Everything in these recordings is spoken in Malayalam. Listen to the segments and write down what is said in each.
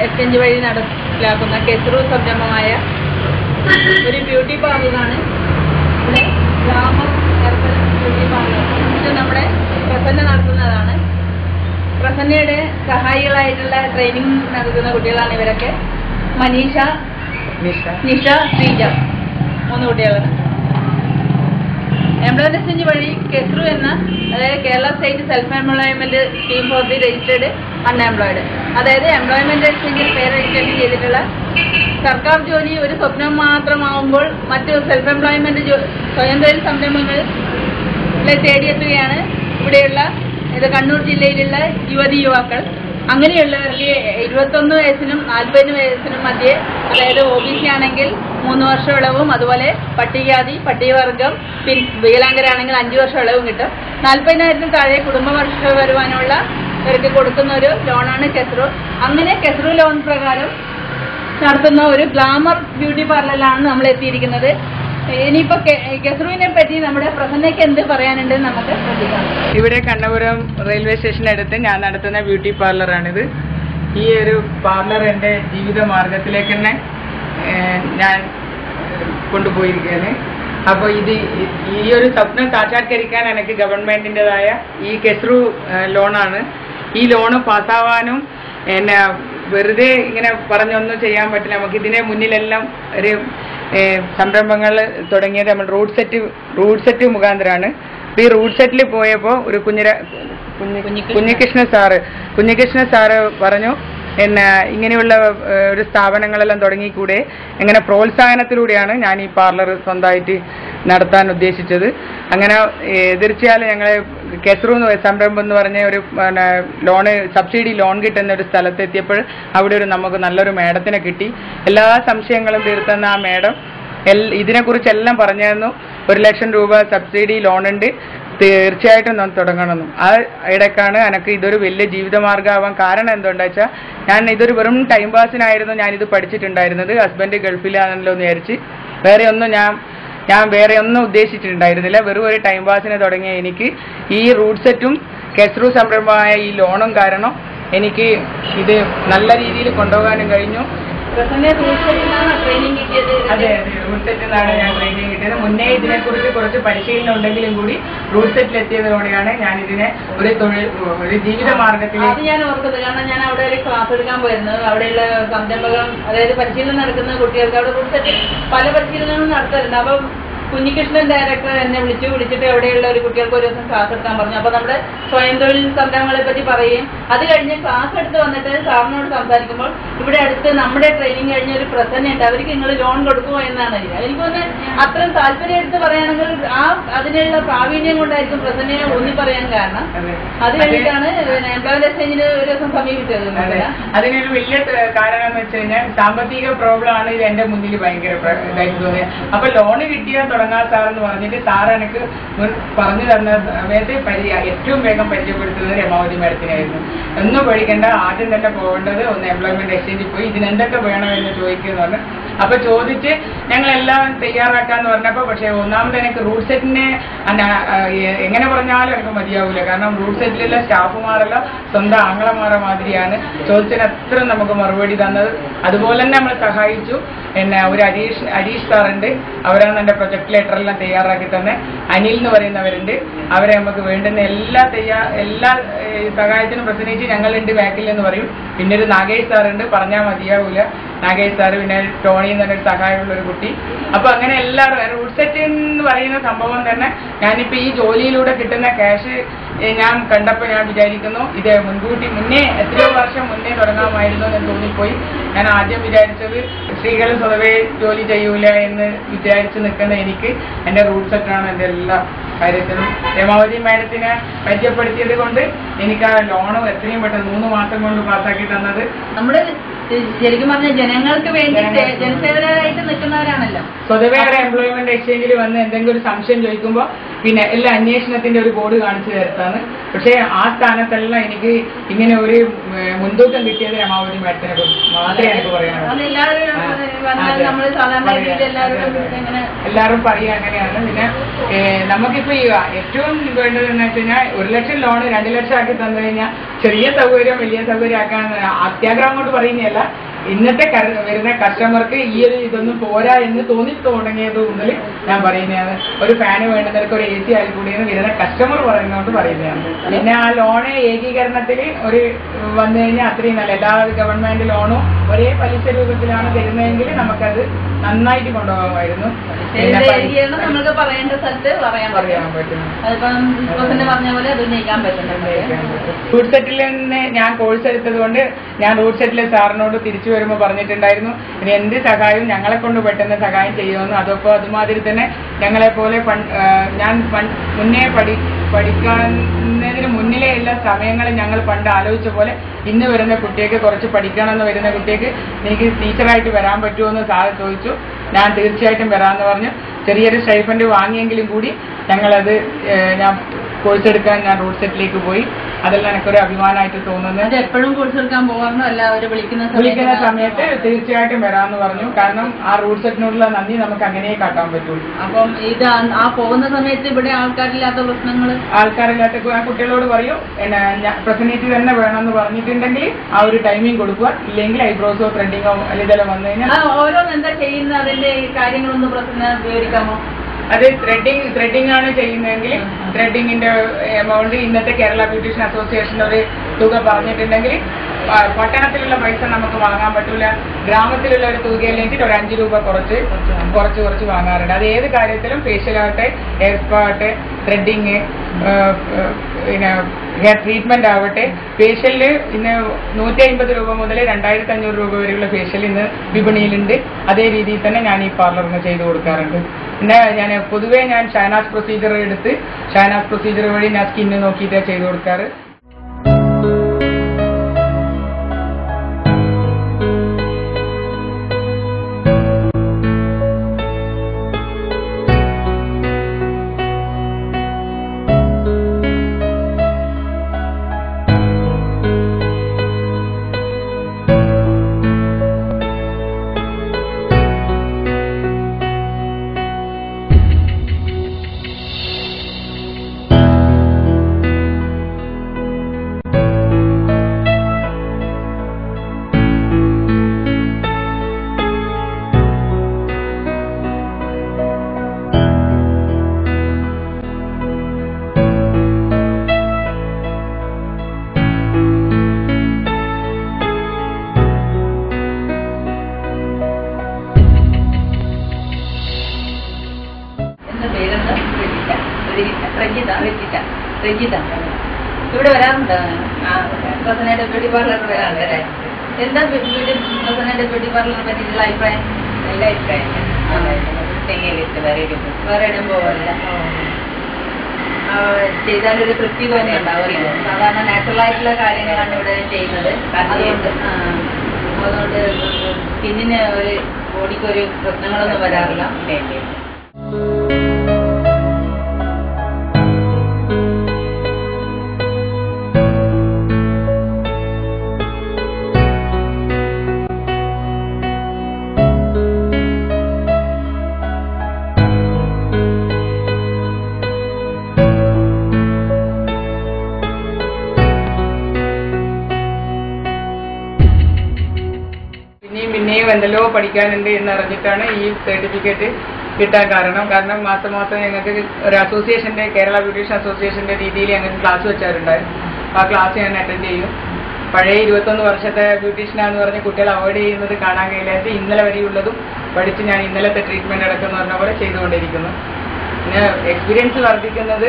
എക്സ്ചേഞ്ച് വഴി നടപ്പിലാക്കുന്ന കെസ്റു സംരംഭമായ ഒരു ബ്യൂട്ടി പാർലറാണ് ഇവിടെ ഗ്ലാമർ ഹെർബൽ ബ്യൂട്ടി പാർലർ. ഇത് നമ്മുടെ പ്രസന്ന നടത്തുന്നതാണ്. പ്രസന്നയുടെ സഹായികളായിട്ടുള്ള ട്രെയിനിങ് നടത്തുന്ന കുട്ടികളാണ് ഇവരൊക്കെ. മനീഷ, നിഷ, ശ്രീജ, 3 കുട്ടികളാണ്. എംപ്ലോയ്മെന്റ് എക്സ്ചേഞ്ച് വഴി കെസ്റു എന്ന, അതായത് Kerala state self employment scheme for the registered unemployed, അതായത് എംപ്ലോയ്മെന്റ് എക്സ്ചേഞ്ചിൽ പേര് രജിസ്ട്രേഷൻ ചെയ്തിട്ടുള്ള സർക്കാർ ജോലി ഒരു സ്വപ്നം മാത്രമാവുമ്പോൾ മറ്റ് സെൽഫ് എംപ്ലോയ്മെന്റ് സ്വയം തൊഴിൽ സംരംഭങ്ങളെ തേടിയെത്തുകയാണ് ഇവിടെയുള്ള കണ്ണൂർ ജില്ലയിലുള്ള യുവതി-യുവാക്കൾ. അങ്ങനെയുള്ളവർക്ക് 21 വയസ്സിനും 40 വയസ്സിനും മധ്യേ, അതായത് OBC ആണെങ്കിൽ 3 വർഷം ഇളവും, അതുപോലെ പട്ടികജാതി പട്ടികവർഗം വികലാംഗരാണെങ്കിൽ 5 വർഷം ഇളവും കിട്ടും. 40,000 താഴെ കുടുംബ വർഷ വരുമാനമുള്ള ഇവർക്ക് കൊടുക്കുന്ന ഒരു ലോണാണ് കെസ്റു. അങ്ങനെ കെസ്റു ലോൺ പ്രകാരം നടത്തുന്ന ഒരു ഗ്ലാമർ ബ്യൂട്ടി പാർലറിലാണ് നമ്മൾ എത്തിയിരിക്കുന്നത്. ഇനിയിപ്പോ കെസ്റുവിനെ പറ്റി നമ്മുടെ പ്രസന്നയ്ക്ക് എന്ത് പറയാനുണ്ട് നമുക്ക് ശ്രദ്ധിക്കാം. ഇവിടെ കണ്ണപുരം റെയിൽവേ സ്റ്റേഷനടുത്ത് ഞാൻ നടത്തുന്ന ബ്യൂട്ടി പാർലറാണിത്. ഈ ഒരു പാർലർ എൻ്റെ ജീവിത മാർഗത്തിലേക്ക് തന്നെ ഞാൻ കൊണ്ടുപോയിരിക്കുകയാണ്. അപ്പോൾ ഈ ഒരു സ്വപ്നം സാക്ഷാത്കരിക്കാൻ എനിക്ക് ഗവൺമെന്റിൻ്റെതായ ഈ കെസ്റു ലോണാണ്. ഈ ലോണ് പാസ്സാവാനും എന്നെ വെറുതെ ഇങ്ങനെ പറഞ്ഞൊന്നും ചെയ്യാൻ പറ്റില്ല. നമുക്ക് ഇതിനെ മുന്നിലെല്ലാം ഒരു സംരംഭങ്ങൾ തുടങ്ങിയത് നമ്മൾ റൂട്ട് സെറ്റ് മുഖാന്തരമാണ്. ഈ റൂട്ട് സെറ്റിൽ പോയപ്പോൾ ഒരു കുഞ്ഞികൃഷ്ണ സാറ് പറഞ്ഞു, ഇങ്ങനെയുള്ള ഒരു സ്ഥാപനങ്ങളെല്ലാം തുടങ്ങിക്കൂടെ. എങ്ങനെ പ്രോത്സാഹനത്തിലൂടെയാണ് ഞാൻ ഈ പാർലർ സ്വന്തമായിട്ട് നടത്താൻ ഉദ്ദേശിച്ചത്. അങ്ങനെ തീർച്ചയായും ഞങ്ങളെ കെസ്റു സംരംഭം എന്ന് പറഞ്ഞ ഒരു സബ്സിഡി ലോൺ കിട്ടുന്ന ഒരു സ്ഥലത്തെത്തിയപ്പോൾ അവിടെ നമുക്ക് നല്ലൊരു മേഡത്തിനെ കിട്ടി. എല്ലാ സംശയങ്ങളും തീർത്തുന്ന ആ മേഡം ഇതിനെക്കുറിച്ചെല്ലാം പറഞ്ഞു തന്നു. 1 ലക്ഷം രൂപ സബ്സിഡി ലോൺ ഉണ്ട്, തീർച്ചയായിട്ടും നാം തുടങ്ങണമെന്നും. ആ ഇടയ്ക്കാണ് എനിക്ക് ഇതൊരു വലിയ ജീവിതമാർഗ്ഗമാവാൻ കാരണം എന്തുകൊണ്ടാ വെച്ചാൽ, ഞാൻ ഇതൊരു വെറും ടൈം പാസിനായിരുന്നു ഞാനിത് പഠിച്ചിട്ടുണ്ടായിരുന്നത്. ഹസ്ബൻഡ് ഗൾഫിലാണല്ലോ എന്ന് വിചാരിച്ച് ഞാൻ വേറെ ഒന്നും ഉദ്ദേശിച്ചിട്ടുണ്ടായിരുന്നില്ല. വെറും ഒരു ടൈം പാസിന് തുടങ്ങിയ എനിക്ക് ഈ റൂട്ട് സെറ്റും കെസ്റു സംരംഭമായ ഈ ലോണും കാരണം എനിക്ക് ഇത് നല്ല രീതിയിൽ കൊണ്ടുപോകാനും കഴിഞ്ഞു. പ്രസന്ന റൂട്ട് സെറ്റിലാണ് ട്രെയിനിങ് കിട്ടിയത്. അതെ, റൂട്ട് സെറ്റിലാണ് ഞാൻ ട്രെയിനിങ് കിട്ടിയത്. മുന്നേ ഇതിനെക്കുറിച്ച് കുറച്ച് പരിശീലനം ഉണ്ടെങ്കിലും കൂടി റൂട്ട് സെറ്റിലെത്തിയതോടെയാണ് ഞാൻ ഇതിനെ ഒരു ജീവിത മാർഗത്തിൽ. അത് ഞാൻ ഓർക്കുന്നത്, കാരണം ഞാൻ അവിടെ ഒരു ക്ലാസ് എടുക്കാൻ പോയിരുന്നു. അവിടെയുള്ള സംരംഭകം, അതായത് പരിശീലനം നടക്കുന്ന കുട്ടികൾക്ക് അവിടെ റൂട്ട് സെറ്റിൽ പല പരിശീലനങ്ങളും നടത്താറുണ്ട്. അപ്പം കുഞ്ഞികൃഷ്ണൻ ഡയറക്ടർ എന്നെ വിളിച്ചിട്ട് അവിടെയുള്ള ഒരു കുട്ടികൾക്ക് ഒരു ദിവസം ക്ലാസ് എടുക്കാൻ പറഞ്ഞു. അപ്പോൾ നമ്മുടെ സ്വയം തൊഴിൽ സംരംഭങ്ങളെ പറ്റി പറയുകയും അത് കഴിഞ്ഞ് ക്ലാസ് എടുത്ത് വന്നിട്ട് സാറിനോട് സംസാരിക്കുമ്പോൾ ഇവിടെ അടുത്ത് നമ്മുടെ ട്രെയിനിങ് കഴിഞ്ഞ ഒരു പ്രസന്നയുണ്ട്, അവർക്ക് നിങ്ങൾ ലോൺ കൊടുക്കുമോ എന്നാണ്. എനിക്ക് തോന്നുന്നത് അത്രയും താല്പര്യം എടുത്ത് പറയുകയാണെങ്കിൽ അതിനുള്ള പ്രാവീണ്യം കൊണ്ടായിരിക്കും പ്രസന്നയെ ഊന്നി പറയാൻ കാരണം. അത് കഴിഞ്ഞിട്ടാണ് എംപ്ലോയ്മെന്റ് എക്സ്ചേഞ്ചിന് ഒരു ദിവസം സമീപിച്ചത്. അതിനൊരു വലിയ കാരണം എന്ന് വെച്ച് കഴിഞ്ഞാൽ സാമ്പത്തിക പ്രോബ്ലം ആണ് ഇത് എന്റെ മുന്നിൽ ഭയങ്കര ഇതായിട്ട് തോന്നിയത്. അപ്പൊ ലോണ് കിട്ടിയാൽ തുടങ്ങാൻ സാറെന്ന് പറഞ്ഞിട്ട് സാർ എനിക്ക് പറഞ്ഞു തന്ന സമയത്ത് ഏറ്റവും വേഗം പരിചയപ്പെടുത്തുന്നത് രമാവതി മാഡത്തിനായിരുന്നു. ഒന്നും പേടിക്കേണ്ട, ആദ്യം തന്നെ പോകേണ്ടത് ഒന്ന് എംപ്ലോയ്മെന്റ് എക്സ്ചേഞ്ചിൽ പോയി ഇതിനെന്തൊക്കെ വേണമെന്ന് ചോദിക്കുമെന്ന് പറഞ്ഞു. അപ്പൊ ചോദിച്ച് ഞങ്ങളെല്ലാം തയ്യാറാക്കാന്ന് പറഞ്ഞപ്പോ, പക്ഷെ ഒന്നാമത് എനിക്ക് റൂട്ട് സെറ്റിനെ എങ്ങനെ പറഞ്ഞാലും എനിക്ക് മതിയാവൂല. കാരണം റൂട്ട് സെറ്റിലുള്ള സ്റ്റാഫുമാരെല്ലാം സ്വന്തം ആങ്ങളമാരെ മാതിരിയാണ്. ചോദിച്ചതിന് അത്ര നമുക്ക് മറുപടി തന്നത്. അതുപോലെ തന്നെ നമ്മളെ സഹായിച്ചു. ഒരു അരീഷ് സാറുണ്ട്, അവരാണ് എൻ്റെ പ്രൊജക്ട് ലെറ്ററെല്ലാം തയ്യാറാക്കി തന്നെ. അനിൽ എന്ന് പറയുന്നവരുണ്ട്, അവരെ നമുക്ക് വേണ്ടുന്ന എല്ലാ സഹായത്തിനും പ്രത്യേകിച്ച് ഞങ്ങളുണ്ട് ബാക്കിൽ എന്ന് പറയും. പിന്നെ ഒരു നാഗേഷ് സാറുണ്ട്, പറഞ്ഞാൽ മതിയാവൂല. നാഗേഷ് സാറ്, പിന്നെ ടോണി എന്ന് പറഞ്ഞൊരു സഹായമുള്ളൊരു കുട്ടി. അപ്പൊ അങ്ങനെ എല്ലാവരും റൂട്ട് സെറ്റ് എന്ന് പറയുന്ന സംഭവം തന്നെ ഞാനിപ്പോൾ ഈ ജോലിയിലൂടെ കിട്ടുന്ന ക്യാഷ് ഞാൻ കണ്ടപ്പോൾ ഞാൻ വിചാരിക്കുന്നു ഇത് മുന്നേ എത്രയോ വർഷം മുന്നേ തുടങ്ങാമായിരുന്നു എന്ന് തോന്നിപ്പോയി. ഞാൻ ആദ്യം വിചാരിച്ചത് സ്ത്രീകൾ സ്വതവേ ജോലി ചെയ്യൂല എന്ന് വിചാരിച്ച് നിൽക്കുന്ന എനിക്ക് എൻ്റെ റൂട്ട് സെറ്റാണ് എൻ്റെ എല്ലാ കാര്യത്തിലും. രമാവതി മാഡത്തിനെ പരിചയപ്പെടുത്തിയത് കൊണ്ട് എനിക്ക് ആ ലോണും എത്രയും പെട്ടെന്ന് 3 മാസം കൊണ്ട് പാസ്സാക്കി തന്നത്. നമ്മള് ശരിക്കും പറഞ്ഞാൽ ജനങ്ങൾക്ക് വേണ്ടി ജനസേവകരായിട്ട് നിൽക്കുന്നവരാണല്ലോ. സ്വതവേ ഒരു എംപ്ലോയ്മെന്റ് എക്സ്ചേഞ്ചിൽ വന്ന് എന്തെങ്കിലും ഒരു സംശയം ചോദിക്കുമ്പോൾ പിന്നെ എല്ലാ അന്വേഷണത്തിന്റെ ഒരു ബോർഡ് കാണിച്ചു തരത്താണ്. പക്ഷേ ആ സ്ഥാനത്തെല്ലാം എനിക്ക് ഇങ്ങനെ ഒരു മുൻതൂക്കം കിട്ടിയത് രമാവതി മാഡത്തിനെ മാത്രമേ എനിക്ക് പറയാനുള്ളൂ. എല്ലാവരും പറയുക അങ്ങനെയാണ്. പിന്നെ നമുക്കിപ്പോ ഏറ്റവും വേണ്ടതെന്ന് വെച്ച് കഴിഞ്ഞാൽ 1 ലക്ഷം ലോണ് 2 ലക്ഷം ആക്കി തന്നു കഴിഞ്ഞാൽ ചെറിയ സൗകര്യം വലിയ സൗകര്യം ആക്കാൻ അത്യാഗ്രഹം കൊണ്ട് പറയുന്നതല്ല. ഇന്നത്തെ വരുന്ന കസ്റ്റമർക്ക് ഈ ഒരു ഇതൊന്നും പോരാ എന്ന് തോന്നി തുടങ്ങിയത് മുതൽ ഞാൻ പറയുന്നതാണ്. ഒരു ഫാന് വേണ്ടുന്നവർക്ക് ഒരു AC ആയി കൂടിയെന്ന് വരുന്ന കസ്റ്റമർ പറയുന്നതുകൊണ്ട് പറയുന്നതാണ്. പിന്നെ ആ ലോണ് ഏകീകരണത്തിൽ ഒരു വന്നു കഴിഞ്ഞാൽ അത്രയും നല്ല എല്ലാ ഗവൺമെന്റ് ലോണും ഒരേ പലിശ രൂപത്തിലാണ് തരുന്നതെങ്കിൽ നമുക്കത് നന്നായിട്ട് കൊണ്ടുപോകാമായിരുന്നു. നമുക്ക് പറയേണ്ട സ്ഥലത്ത് പറയാൻ പറ്റും. റൂട്ട് സെറ്റിൽ നിന്ന് ഞാൻ കോഴ്സ് എടുത്തത് കൊണ്ട് ഞാൻ റൂട്ട് സെറ്റിലെ സാറിനോട് തിരിച്ചു വരുമ്പോൾ പറഞ്ഞിട്ടുണ്ടായിരുന്നു, ഇനി എന്ത് സഹായവും ഞങ്ങളെ കൊണ്ട് പെട്ടെന്ന് സഹായം ചെയ്യുമെന്ന്. അതപ്പോൾ അതുമാതിരി തന്നെ ഞങ്ങളെപ്പോലെ ഞാൻ മുന്നേ പഠിക്കുന്നതിന് മുന്നിലെ എല്ലാ സമയങ്ങളും ഞങ്ങൾ പണ്ട് ആലോചിച്ച പോലെ ഇന്ന് വരുന്ന കുട്ടിക്ക് കുറച്ച് പഠിക്കണമെന്ന് വരുന്ന കുട്ടിക്ക് എനിക്ക് ടീച്ചറായിട്ട് വരാൻ പറ്റുമോ എന്ന് സാർ ചോദിച്ചു. ഞാൻ തീർച്ചയായിട്ടും വരാമെന്ന് പറഞ്ഞു. ചെറിയൊരു സ്റ്റൈഫൻഡ് വാങ്ങിയെങ്കിലും കൂടി ഞങ്ങളത് ഞാൻ കോഴ്സ് എടുക്കാൻ ഞാൻ റൂട്ട് സെറ്റിലേക്ക് പോയി. അതെല്ലാം എനിക്കൊരു അഭിമാനമായിട്ട് തോന്നുന്നത്. എപ്പോഴും കോഴ്സ് എടുക്കാൻ പോകാമെന്നോ അല്ല, അവർ വിളിക്കുന്ന സമയത്ത് തീർച്ചയായിട്ടും വരാമെന്ന് പറഞ്ഞു. കാരണം ആ റൂട്ട് സെറ്റിനോടുള്ള നന്ദി നമുക്ക് അങ്ങനെ കാട്ടാൻ പറ്റുള്ളൂ. അപ്പം ഇത് ആ പോകുന്ന സമയത്ത് ഇവിടെ ആൾക്കാരില്ലാത്ത ആ കുട്ടികളോട് പറയൂ, പ്രസന്റേറ്റ് തന്നെ വേണമെന്ന് പറഞ്ഞിട്ടുണ്ടെങ്കിൽ ആ ഒരു ടൈമിംഗ് കൊടുക്കുക. ഇല്ലെങ്കിൽ ഐബ്രോസോ ത്രെഡിങ്ങോ അല്ലെങ്കിൽ ഇതെല്ലാം വന്നു കഴിഞ്ഞാൽ ഓരോന്ന് എന്താ ചെയ്യുന്നത് അതിന്റെ കാര്യങ്ങളൊന്ന് വിവരിക്കാമോ? അത് ത്രെഡിംഗ് ആണ് ചെയ്യുന്നതെങ്കിൽ ത്രെഡിങ്ങിന്റെ എമൗണ്ട് ഇന്നത്തെ കേരള ബ്യൂട്ടീഷ്യൻ അസോസിയേഷൻ ഒരു തുക പറഞ്ഞിട്ടുണ്ടെങ്കിൽ പട്ടണത്തിലുള്ള പൈസ നമുക്ക് വാങ്ങാൻ പറ്റൂല. ഗ്രാമത്തിലുള്ള ഒരു തുകയിലേക്ക് ഒരു 5 രൂപ കുറച്ച് വാങ്ങാറുണ്ട്. അത് ഏത് കാര്യത്തിലും ഫേഷ്യൽ ആവട്ടെ, ഹെയർ സ്പാ ആവട്ടെ, ത്രെഡിങ്, പിന്നെ ഹെയർ ട്രീറ്റ്മെന്റ് ആവട്ടെ. ഫേഷ്യലിന് ഇന്ന് 150 രൂപ മുതൽ 2500 രൂപ വരെയുള്ള ഫേഷ്യൽ ഇന്ന് വിപണിയിലുണ്ട്. അതേ രീതിയിൽ തന്നെ ഞാൻ ഈ പാർലറിന് ചെയ്തു കൊടുക്കാറുണ്ട്. പിന്നെ പൊതുവേ ഞാൻ ഷാനാസ് പ്രൊസീജിയർ എടുത്ത് ഷാനാസ് പ്രൊസീജിയർ വഴി ഞാൻ സ്കിന്ന് നോക്കിയിട്ടാണ് ചെയ്തു കൊടുക്കാറ്. ഇവിടെ വരാറുണ്ടോ? പ്രസന്നയുടെ ബ്യൂട്ടി പാർലറിൽ വരാറുണ്ട്. എന്താ പ്രസന്നയുടെ ബ്യൂട്ടി പാർലറിനെ പറ്റിയിട്ടുള്ള അഭിപ്രായം? നല്ല അഭിപ്രായം. വേറെ ഇടം പോവില്ല. ചെയ്താലൊരു തൃപ്തി പോലെ ഉണ്ടാവില്ല. സാധാരണ നാച്ചുറൽ ആയിട്ടുള്ള കാര്യങ്ങളാണ് ഇവിടെ ചെയ്യുന്നത്. അതുകൊണ്ട് സ്കിന്നിന് ഒരു ബോഡിക്ക് ഒരു പ്രശ്നങ്ങളൊന്നും വരാറില്ല. പിന്നെയും എന്തെല്ലോ പഠിക്കാനുണ്ട് എന്നറിഞ്ഞിട്ടാണ് ഈ സർട്ടിഫിക്കറ്റ് കിട്ടാൻ കാരണം മാസം ഞങ്ങൾക്ക് ഒരു അസോസിയേഷന്റെ കേരള ബ്യൂട്ടീഷ്യൻ അസോസിയേഷന്റെ രീതിയിൽ ഞങ്ങൾക്ക് ക്ലാസ് വെച്ചാറുണ്ടായിരുന്നു. ആ ക്ലാസ് ഞാൻ അറ്റൻഡ് ചെയ്യും. പഴയ 21 വർഷത്തെ ബ്യൂട്ടീഷ്യനാന്ന് പറഞ്ഞ് കുട്ടികൾ അവോയ്ഡ് ചെയ്യുന്നത് കാണാൻ കഴിയില്ലാത്ത ഇന്നലെ വരെയുള്ളതും പഠിച്ച് ഞാൻ ഇന്നലത്തെ ട്രീറ്റ്മെന്റ് അടക്കം പറഞ്ഞ പോലെ ചെയ്തുകൊണ്ടിരിക്കുന്നു. പിന്നെ എക്സ്പീരിയൻസ് വർദ്ധിക്കുന്നത്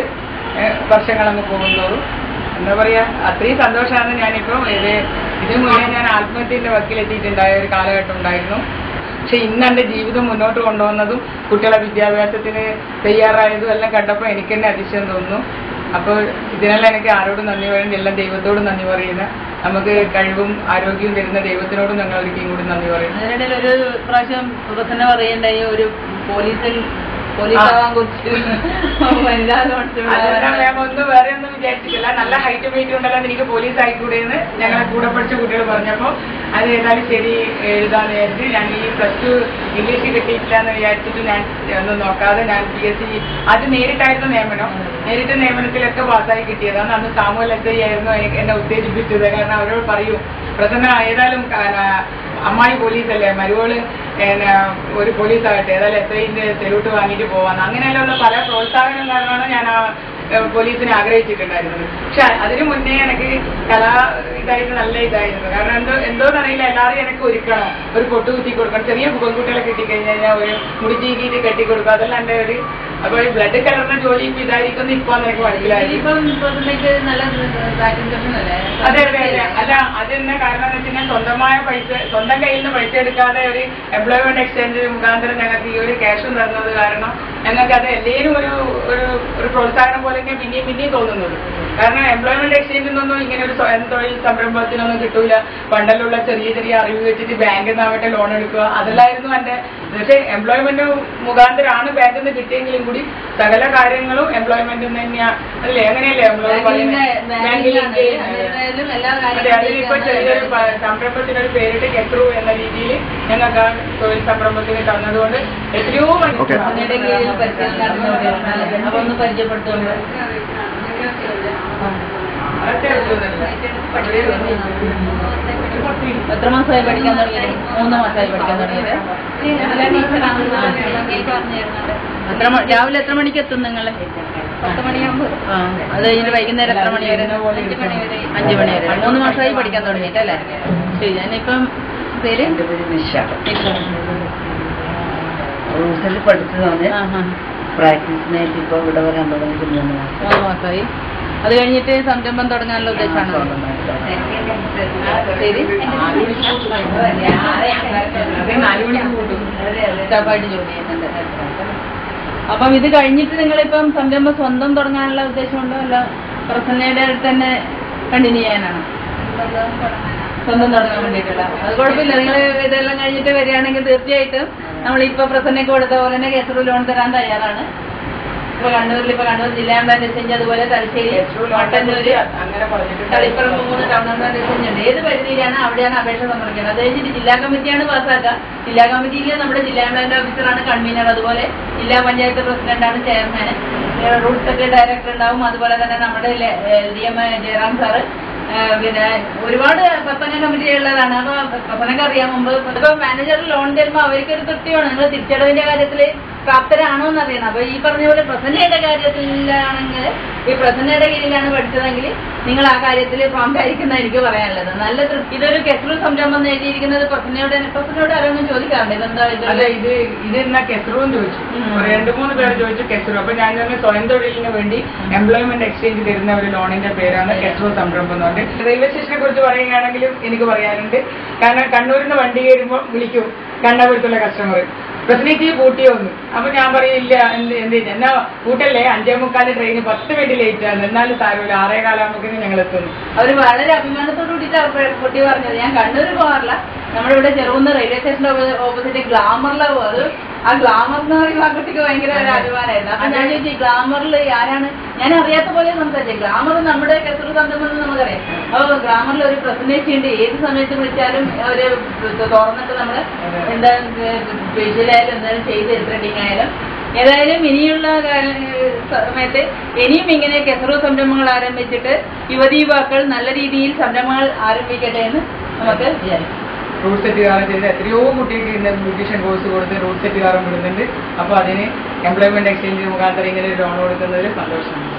വർഷങ്ങളങ്ങ് പോകുന്നതോറും എന്താ പറയാ, അത്രയും സന്തോഷമാണ്. ഞാനിപ്പോൾ ഇതിനു മുന്നേ ഞാൻ ആത്മഹത്യന്റെ വക്കിലെത്തിയിട്ടുണ്ടായ ഒരു കാലഘട്ടം ഉണ്ടായിരുന്നു. പക്ഷെ ഇന്ന് എൻ്റെ ജീവിതം മുന്നോട്ട് കൊണ്ടുപോകുന്നതും കുട്ടികളെ വിദ്യാഭ്യാസത്തിന് തയ്യാറായതും എല്ലാം കണ്ടപ്പോൾ എനിക്ക് തന്നെ അതിശയം തോന്നുന്നു. അപ്പോൾ ഇതിനെല്ലാം എനിക്ക് ആരോടും നന്ദി പറയുന്നത്, എല്ലാം ദൈവത്തോടും നന്ദി പറയുന്ന, നമുക്ക് കഴിവും ആരോഗ്യവും തരുന്ന ദൈവത്തിനോടും ഞങ്ങൾ ഒരിക്കലും കൂടി നന്ദി പറയുന്നു. അതിനിടയിൽ ഒരു പ്രാവശ്യം പ്രസന്ന പറയേണ്ടായി, ഒരു പോലീസിൽ പോലീസ് ആവാൻ കുറിച്ച് വനിതാ ഒന്നും വേറെ ഒന്നും വിചാരിച്ചിട്ടില്ല. നല്ല ഹൈറ്റ് വെയിറ്റ് ഉണ്ടല്ലോ എനിക്ക് പോലീസ് ആയിക്കൂടെയെന്ന് ഞങ്ങളെ കൂടെ പഠിച്ച കുട്ടികൾ പറഞ്ഞപ്പോൾ അത് ഏതായാലും ശരി എഴുതാന്ന് വിചാരിച്ച് ഞാൻ ഈ +2 ഇംഗ്ലീഷ് കിട്ടിയിട്ടില്ല എന്ന് വിചാരിച്ചിട്ട് ഞാൻ ഒന്നും നോക്കാതെ ഞാൻ PSC അത് നേരിട്ടായിരുന്നു നിയമനം. നേരിട്ട് നിയമനത്തിലൊക്കെ പാസ്സായി കിട്ടിയതാണ്. അന്ന് സാമൂഹ്യ SI ആയിരുന്നു എന്നെ ഉത്തേജിപ്പിച്ചത്. കാരണം അവരോട് പറയൂ പ്രസന്ന ഏതായാലും അമ്മായി പോലീസല്ലേ, മരുവോള് ഒരു പോലീസാകട്ടെ, ഏതായാലും SIന്റെ സെല്യൂട്ട് വാങ്ങിയിട്ട് പോവാന്ന്. അങ്ങനെയുള്ള പല പ്രോത്സാഹനം കാരണമാണ് ഞാൻ ആ പോലീസിനെ ആഗ്രഹിച്ചിട്ടുണ്ടായിരുന്നത്. പക്ഷെ അതിനു മുന്നേ എനിക്ക് ഇതായിട്ട് നല്ല ഇതായിരുന്നു. കാരണം എന്തോന്നറിയില്ല, എല്ലാവരും എനിക്ക് ഒരുക്കണം, ഒരു പൊട്ട് കുത്തി കൊടുക്കണം, ചെറിയ പെൺകുട്ടികളെ കിട്ടിക്കഴിഞ്ഞാൽ ഒരു മുടി ചീകിയിട്ട് കെട്ടിക്കൊടുക്കുക, അതെല്ലാം എൻ്റെ ഒരു. അപ്പൊ ഈ ബ്ലഡ് കലർന്ന ജോലി ഇപ്പൊ ഇതായിരിക്കും ഇപ്പൊ എനിക്ക് മനസ്സിലായി. അതെ അതെ അതെ. അല്ല അതെന്നെ കാരണം എന്ന് വെച്ചാൽ സ്വന്തമായ പൈസ, സ്വന്തം കയ്യിൽ നിന്ന് പൈസ എടുക്കാതെ ഒരു എംപ്ലോയ്മെന്റ് എക്സ്ചേഞ്ച് മുഖാന്തരം ഞങ്ങൾക്ക് ഈ ഒരു ക്യാഷും തരുന്നത് കാരണം ഞങ്ങൾക്ക് അത് എല്ലാവരും ഒരു പ്രോത്സാഹനം പോലെ പിന്നെയും തോന്നുന്നത്. കാരണം എംപ്ലോയ്മെന്റ് എക്സ്ചേഞ്ചിൽ നിന്നൊന്നും ഇങ്ങനെ ഒരു സ്വയം തൊഴിൽ സംരംഭത്തിനൊന്നും കിട്ടൂല. പണ്ടലുള്ള ചെറിയ ചെറിയ അറിവ് വെച്ചിട്ട് ബാങ്കിൽ നിന്നാവട്ടെ ലോൺ എടുക്കുക, അതല്ലായിരുന്നു എന്റെ. പക്ഷെ എംപ്ലോയ്മെന്റ് മുഖാന്തരമാണ് ബാങ്കിൽ നിന്ന് കിട്ടിയെങ്കിലും കൂടി സകല കാര്യങ്ങളും എംപ്ലോയ്മെന്റ് തന്നെയാണ്. അല്ലേ, അങ്ങനെയല്ലേ അതിലിപ്പോ ചെറിയൊരു സംരംഭത്തിനൊരു പേരിട്ട് കെസ്റു എന്ന രീതിയിൽ ഞങ്ങൾക്ക് ആ തൊഴിൽ സംരംഭത്തിന് തന്നതുകൊണ്ട് എത്രയോ പരിചയപ്പെടുത്തുന്നുണ്ട്. എത്ര മാസമായി പഠിക്കാൻ തുടങ്ങിയത്? 3 മാസമായി പഠിക്കാൻ തുടങ്ങിയത്. രാവിലെ എത്ര മണിക്ക് എത്തും നിങ്ങൾ? 10 മണിയാകുമ്പോൾ. അത് കഴിഞ്ഞിട്ട് വൈകുന്നേരം എത്ര മണി വരെ? 5 മണി വരെ. 3 മാസമായി പഠിക്കാൻ തുടങ്ങിയിട്ടല്ലേ? ശരി. ഞാനിപ്പം പേര് റൂട്ട്സിൽ പഠിച്ചതാണ്. പ്രാക്ടീസിനായിട്ട് ഇപ്പൊ ഇവിടെ വരാൻ തുടങ്ങിയിട്ട് 3 മാസമായി. അത് കഴിഞ്ഞിട്ട് സംരംഭം തുടങ്ങാനുള്ള ഉദ്ദേശമാണോ? ശരി. സ്റ്റാഫായിട്ട് ജോലി ചെയ്യുന്നുണ്ട്. അപ്പം ഇത് കഴിഞ്ഞിട്ട് നിങ്ങളിപ്പം സംരംഭം സ്വന്തം തുടങ്ങാനുള്ള ഉദ്ദേശമുണ്ടോ, അല്ല പ്രസന്നയുടെ അടുത്ത് തന്നെ കണ്ടിന്യൂ ചെയ്യാനാണോ? സ്വന്തം തുടങ്ങാൻ വേണ്ടിയിട്ടുള്ള. അത് കുഴപ്പമില്ല. നിങ്ങൾ ഇതെല്ലാം കഴിഞ്ഞിട്ട് വരികയാണെങ്കിൽ തീർച്ചയായിട്ടും നമ്മളിപ്പോ പ്രസന്നയ്ക്ക് കൊടുത്ത പോലെ തന്നെ കേസർ ലോൺ തരാൻ തയ്യാറാണ്. ഇപ്പൊ കണ്ണൂർ ജില്ലാ എംപ്ലോയ്മെന്റ് എക്സ്ചേഞ്ച്, അതുപോലെ Thalassery, Mattannur, Kalippuram 3 town employment exchange ഉണ്ട്. ഏത് പരിധിയിലാണ് അവിടെയാണ് അപേക്ഷ സമർപ്പിക്കുന്നത്. അത് കഴിഞ്ഞിട്ട് ജില്ലാ കമ്മിറ്റിയാണ് പാസ്സാക്കുക. ജില്ലാ കമ്മിറ്റിയിൽ നമ്മുടെ ജില്ലാ എംപ്ലോയ്മെന്റ് ഓഫീസറാണ് കൺവീനർ, അതുപോലെ ജില്ലാ പഞ്ചായത്ത് പ്രസിഡന്റാണ് ചെയർമാൻ, റൂട്ട് സെക്രട്ടറി ഡയറക്ടർ ഉണ്ടാവും, അതുപോലെ തന്നെ നമ്മുടെ LDM ജയറാം സാറ്, പിന്നെ ഒരുപാട് പ്രസംഗ കമ്മിറ്റി ഉള്ളതാണ്. അപ്പൊ പ്രസംഗം അറിയാൻ മുമ്പ് ഇപ്പൊ മാനേജർ ലോൺ തരുമ്പോ അവർക്കൊരു തൃപ്തിയാണ്, നിങ്ങൾ തിരിച്ചടവിന്റെ കാര്യത്തിൽ പ്രാപ്തരാണോ എന്നറിയണം. അപ്പൊ ഈ പറഞ്ഞ പോലെ പ്രസന്നയുടെ കാര്യത്തിലാണെങ്കിൽ ഈ പ്രസന്നയുടെ കീഴിലാണ് പഠിച്ചതെങ്കിൽ നിങ്ങൾ ആ കാര്യത്തിൽ പ്രോംപ്റ്റ് ആയിരിക്കുന്ന എനിക്ക് പറയാനുള്ളത്. നല്ല തൃപ്തി. ഇതൊരു കെസ്റു സംരംഭം നേടിയിരിക്കുന്നത് പ്രസന്നയോട് ആരൊന്നും ചോദിക്കാറുണ്ട് ഇതെന്താ ഇത് എന്നാ കെസ്റു എന്ന് ചോദിച്ചു. 2-3 പേര് ചോദിച്ചു കെസ്റു. അപ്പൊ ഞാൻ തന്നെ സ്വയം തൊഴിലിന് വേണ്ടി എംപ്ലോയ്മെന്റ് എക്സ്ചേഞ്ച് തരുന്ന ഒരു ലോണിന്റെ പേരാണ് കെസ്റു സംരംഭം എന്ന് പറഞ്ഞിട്ട്. റെയിൽവേ സ്റ്റേഷനെ കുറിച്ച് പറയുകയാണെങ്കിലും എനിക്ക് പറയാനുണ്ട്. കാരണം കണ്ണൂരിൽ നിന്ന് വണ്ടി കയറുമ്പോൾ വിളിക്കും കണ്ണപുരത്തുള്ള കസ്റ്റമർ, പ്രസന്നയ്ക്ക് പൂട്ടിയോന്ന്. അപ്പൊ ഞാൻ പറയില്ല, എന്ത് എന്നാ കൂട്ടല്ലേ, 5:45 ട്രെയിന് 10 മിനിറ്റ് ലേറ്റ് ആണ്, എന്നാലും സാരമില്ല 6:15 ഞങ്ങൾ എത്തുന്നു. അവര് വളരെ അഭിമാനത്തോട് കൂടിയിട്ടാണ് കുട്ടി പറഞ്ഞത്. ഞാൻ കണ്ണൂർ പോകാറില്ല, നമ്മുടെ ഇവിടെ ചെറുകുന്ന് റെയിൽവേ സ്റ്റേഷന്റെ ഓപ്പോസിറ്റ് ഗ്ലാമറിലാ പോകും. ആ ഗ്ലാമർ എന്ന് പറയുമ്പോൾ ആ കുട്ടിക്ക് ഭയങ്കര ഒരു അഭിമാനമായിരുന്നു. അപ്പൊ ഞാൻ ചോദിച്ചു ഗ്ലാമറിൽ ആരാണ്, ഞാൻ അറിയാത്ത പോലെ സംസാരിച്ചത്. ഗ്ലാമർ നമ്മുടെ കെസ്റു സംരംഭം നമുക്കറിയാം. അപ്പൊ ഗ്ലാമറിൽ ഒരു പ്രസന്റേഷൻ ഏത് സമയത്ത് വിളിച്ചാലും അവര് തുറന്നിട്ട് നമ്മള് എന്താ ഫേഷ്യലായാലും എന്തായാലും ചെയ്ത് ത്രെഡിങ് ആയാലും ഏതായാലും ഇനിയുള്ള സമയത്ത് ഇനിയും ഇങ്ങനെ കെസ്റു സംരംഭങ്ങൾ ആരംഭിച്ചിട്ട് യുവതീ-യുവാക്കൾ നല്ല രീതിയിൽ സംരംഭങ്ങൾ ആരംഭിക്കട്ടെ എന്ന് നമുക്ക് വിചാരിക്കാം. റൂട്ട് സെറ്റുകാരൻ ചെയ്ത് എത്രയോ കുട്ടികൾക്ക് ഇന്ന് ബ്യൂട്ടീഷ്യൻ കോഴ്സ് കൊടുത്ത് റൂട്ട് സെറ്റുകാരൻ വിടുന്നുണ്ട്. അപ്പോൾ അതിന് എംപ്ലോയ്മെന്റ് എക്സ്ചേഞ്ച് മുഖാന്തരം ഇങ്ങനെ ലോൺ കൊടുക്കുന്നതിൽ സന്തോഷമാണ്.